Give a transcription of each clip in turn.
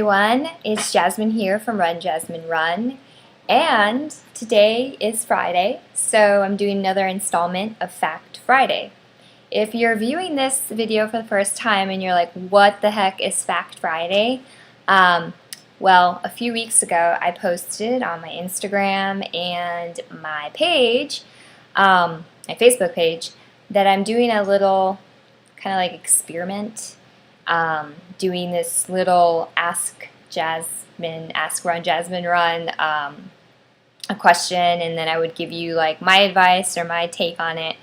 everyone, it's Jasmine here from Run Jasmine Run, and today is Friday, so I'm doing another installment of Fact Friday. If you're viewing this video for the first time and you're like, what the heck is Fact Friday? Well, a few weeks ago I posted on my Instagram and my page, my Facebook page, that I'm doing a little kind of like experiment, doing this little Ask Run Jasmine Run, a question, and then I would give you like my advice or my take on it.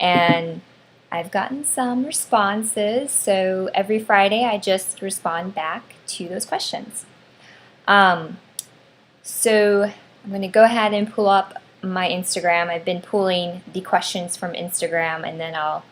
And I've gotten some responses, so every Friday I just respond back to those questions. So I'm going to go ahead and pull up my Instagram. I've been pulling the questions from Instagram, and then I'll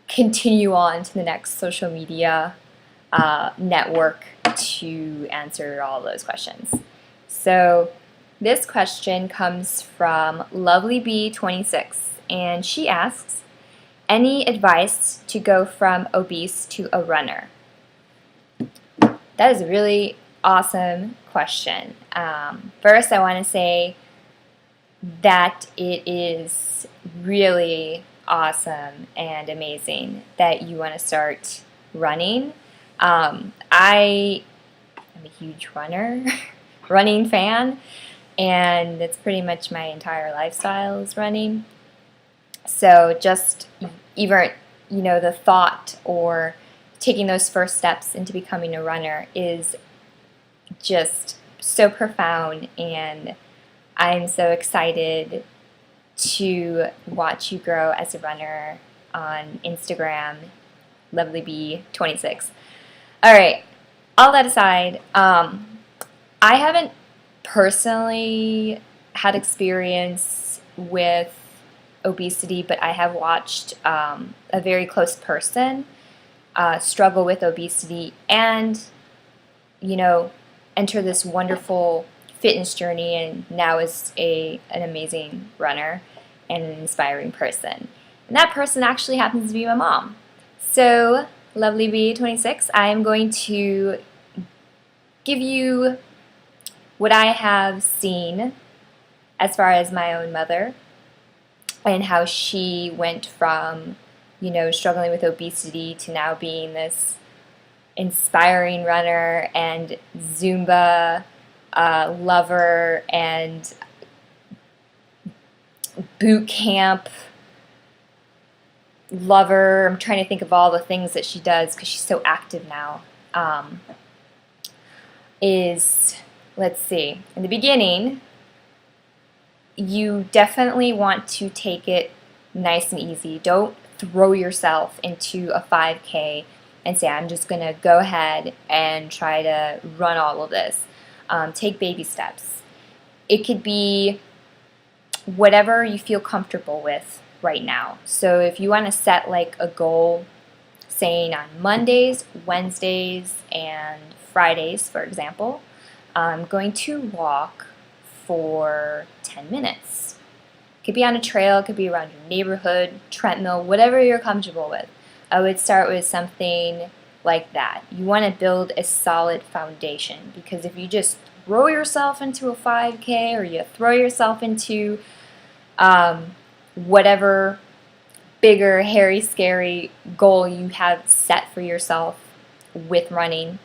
continue on to the next social media network to answer all those questions. So this question comes from LovelyB26, and she asks, any advice to go from obese to a runner? That is a really awesome question. First, I want to say that it is really awesome and amazing that you want to start running. I am a huge running fan, and that's pretty much my entire lifestyle is running. So just even, the thought or taking those first steps into becoming a runner is just so profound, and I'm so excited to watch you grow as a runner on Instagram, LovelyB26. Alright, all that aside, I haven't personally had experience with obesity, but I have watched a very close person struggle with obesity and, enter this wonderful fitness journey, and now is an amazing runner and an inspiring person. And that person actually happens to be my mom. So, LovelyB26, I am going to give you what I have seen as far as my own mother and how she went from, struggling with obesity to now being this inspiring runner and Zumba lover and boot camp lover. I'm trying to think of all the things that she does because she's so active now. Let's see, in the beginning, you definitely want to take it nice and easy. Don't throw yourself into a 5K and say, I'm just going to go ahead and try to run all of this. Take baby steps. It could be whatever you feel comfortable with right now. So if you want to set like a goal, saying on Mondays, Wednesdays, and Fridays, for example, I'm going to walk for 10 minutes. It could be on a trail, it could be around your neighborhood, treadmill, whatever you're comfortable with. I would start with something like that. You want to build a solid foundation, because if you just throw yourself into a 5K or you throw yourself into whatever bigger, hairy, scary goal you have set for yourself with running,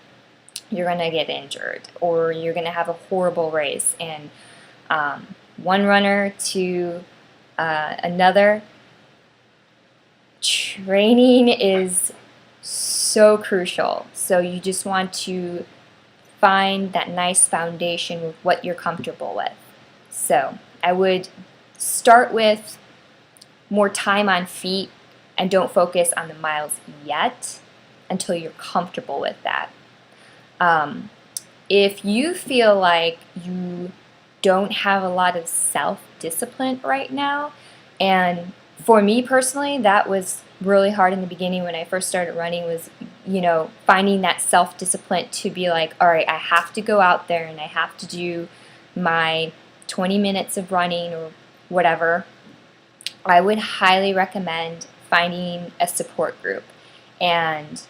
you're going to get injured or you're going to have a horrible race. And one runner to another, training is so crucial. So you just want to find that nice foundation with what you're comfortable with. So I would start with more time on feet and don't focus on the miles yet until you're comfortable with that. If you feel like you don't have a lot of self-discipline right now, and for me personally, that was really hard in the beginning when I first started running, was, finding that self-discipline to be like, all right, I have to go out there and I have to do my 20 minutes of running or whatever. I would highly recommend finding a support group. And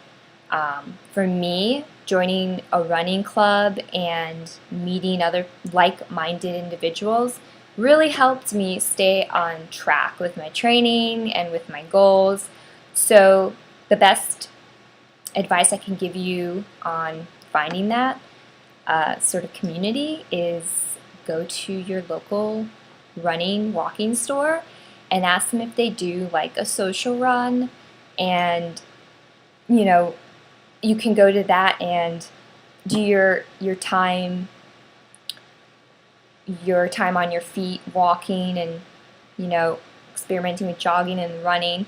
For me, joining a running club and meeting other like-minded individuals really helped me stay on track with my training and with my goals. So the best advice I can give you on finding that sort of community is go to your local running, walking store and ask them if they do like a social run, and you know, you can go to that and do your time on your feet walking and experimenting with jogging and running.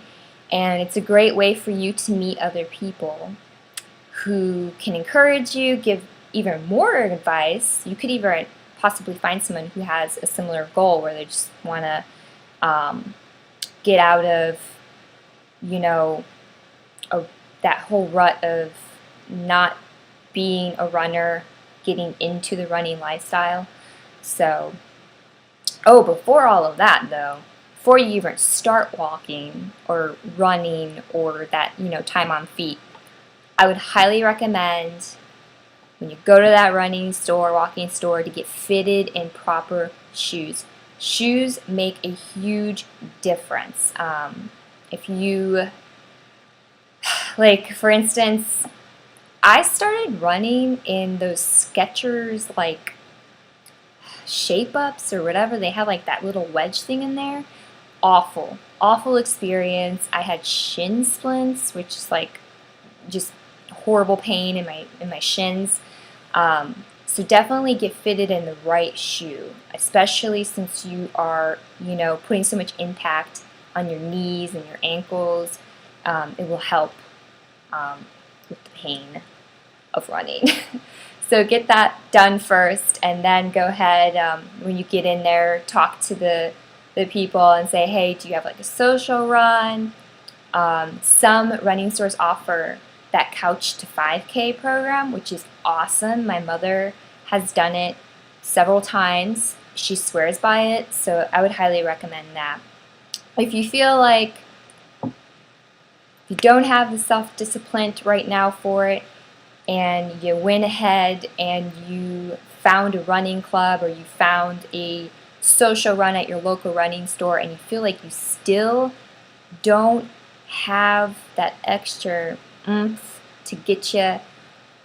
And it's a great way for you to meet other people who can encourage you, give even more advice. You could even possibly find someone who has a similar goal where they just want to get out of that whole rut of not being a runner, getting into the running lifestyle. So, before all of that though, before you even start walking or running or that, time on feet, I would highly recommend when you go to that running store, walking store, to get fitted in proper shoes. Shoes make a huge difference. If you, like for instance, I started running in those Skechers like shape ups or whatever. They have like that little wedge thing in there. Awful experience. I had shin splints, which is like just horrible pain in my shins. So definitely get fitted in the right shoe, especially since you are putting so much impact on your knees and your ankles. It will help with the pain of running. So get that done first, and then go ahead when you get in there, talk to the people and say, hey, do you have like a social run? Some running stores offer that Couch to 5K program, which is awesome. My mother has done it several times. She swears by it, so I would highly recommend that. If you feel like you don't have the self-discipline right now for it, and you went ahead and you found a running club or you found a social run at your local running store, and you feel like you still don't have that extra oomph to get you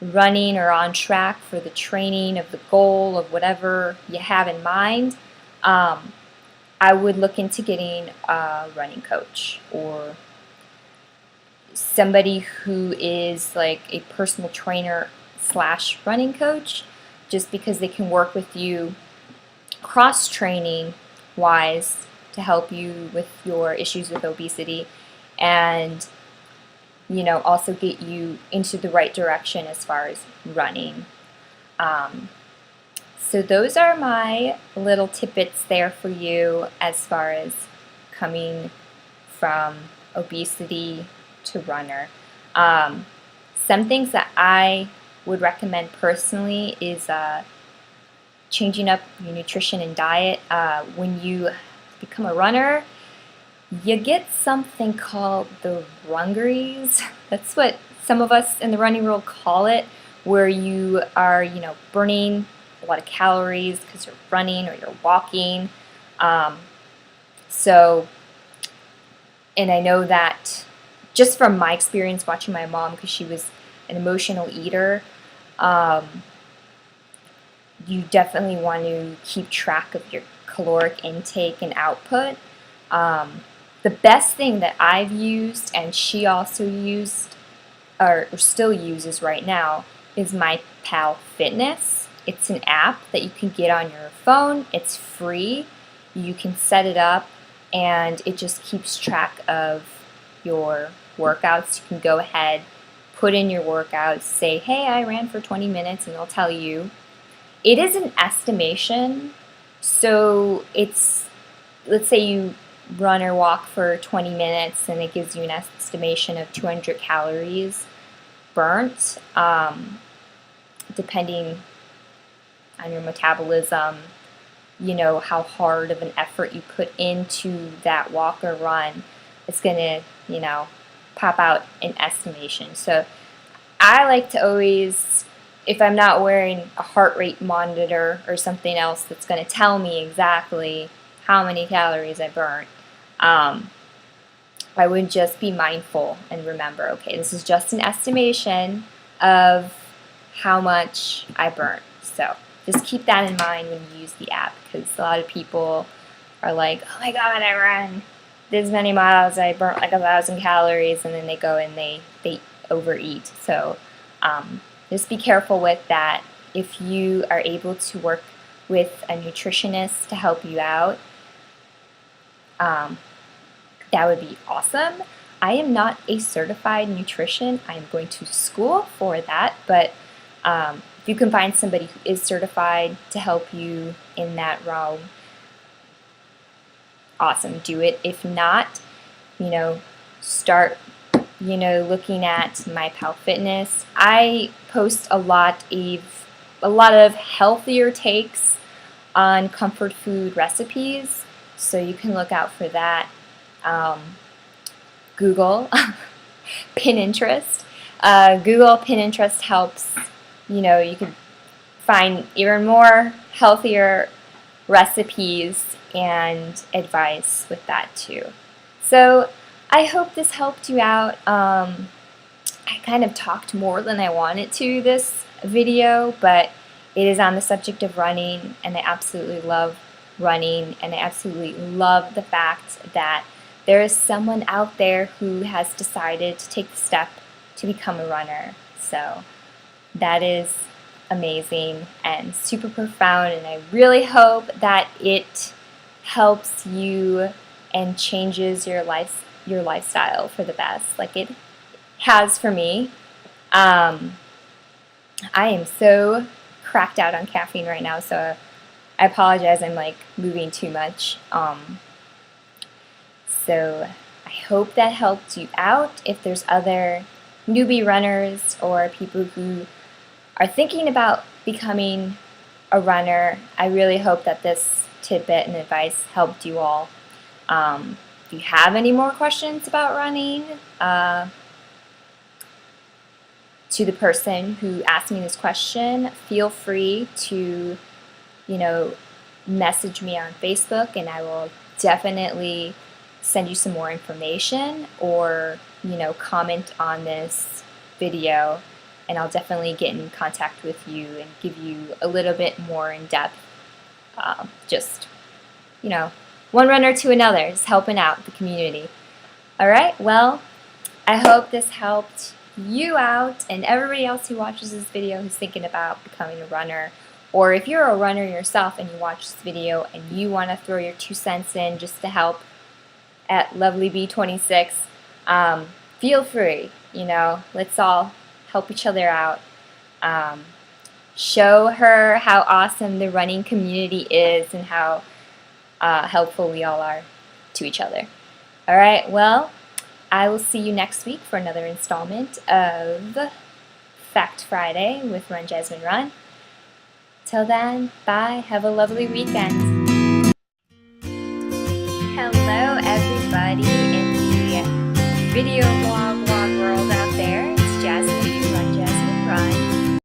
running or on track for the training of the goal of whatever you have in mind, I would look into getting a running coach or somebody who is like a personal trainer / running coach, just because they can work with you cross-training wise to help you with your issues with obesity, and also get you into the right direction as far as running. So those are my little tidbits there for you as far as coming from obesity to runner. Some things that I would recommend personally is changing up your nutrition and diet. When you become a runner, you get something called the rungaries. That's what some of us in the running world call it, where you are, burning a lot of calories because you're running or you're walking. And I know that just from my experience watching my mom, because she was an emotional eater, you definitely want to keep track of your caloric intake and output. The best thing that I've used, and she also used, or still uses right now, is My Pal Fitness. It's an app that you can get on your phone. It's free. You can set it up, and it just keeps track of your workouts. You can go ahead, put in your workouts, say, hey, I ran for 20 minutes, and they'll tell you. It is an estimation, so it's, let's say you run or walk for 20 minutes, and it gives you an estimation of 200 calories burnt, depending on your metabolism, how hard of an effort you put into that walk or run. It's going to, pop out an estimation. So I like to always, if I'm not wearing a heart rate monitor or something else that's going to tell me exactly how many calories I burnt, I would just be mindful and remember, okay, this is just an estimation of how much I burnt. So just keep that in mind when you use the app, because a lot of people are like, oh my god, I ran this many miles, I burnt like 1,000 calories, and then they go and they overeat. So just be careful with that. If you are able to work with a nutritionist to help you out, that would be awesome. I am not a certified nutrition. I am going to school for that, but if you can find somebody who is certified to help you in that realm, awesome, do it. If not, start, looking at MyPalFitness. I post a lot of healthier takes on comfort food recipes, so you can look out for that. Google, Pinterest. Google, Pinterest helps. You can find even more healthier recipes and advice with that too. So I hope this helped you out. I kind of talked more than I wanted to this video, but it is on the subject of running, and I absolutely love running, and I absolutely love the fact that there is someone out there who has decided to take the step to become a runner. So that is amazing and super profound, and I really hope that it helps you and changes your lifestyle for the best, like it has for me. I am so cracked out on caffeine right now, so I apologize, I'm like moving too much. So I hope that helped you out. If there's other newbie runners or people who are thinking about becoming a runner, I really hope that this tidbit and advice helped you all. If you have any more questions about running, to the person who asked me this question, feel free to, message me on Facebook, and I will definitely send you some more information, or, comment on this video, and I'll definitely get in contact with you and give you a little bit more in depth. Just, one runner to another, just helping out the community. Alright, well, I hope this helped you out and everybody else who watches this video who's thinking about becoming a runner. Or if you're a runner yourself and you watch this video and you want to throw your 2 cents in just to help at Lovely B26, feel free. Let's all help each other out. Show her how awesome the running community is and how helpful we all are to each other. Alright, well, I will see you next week for another installment of Fact Friday with Run Jasmine Run. Till then, bye. Have a lovely weekend. Hello, everybody in the video blog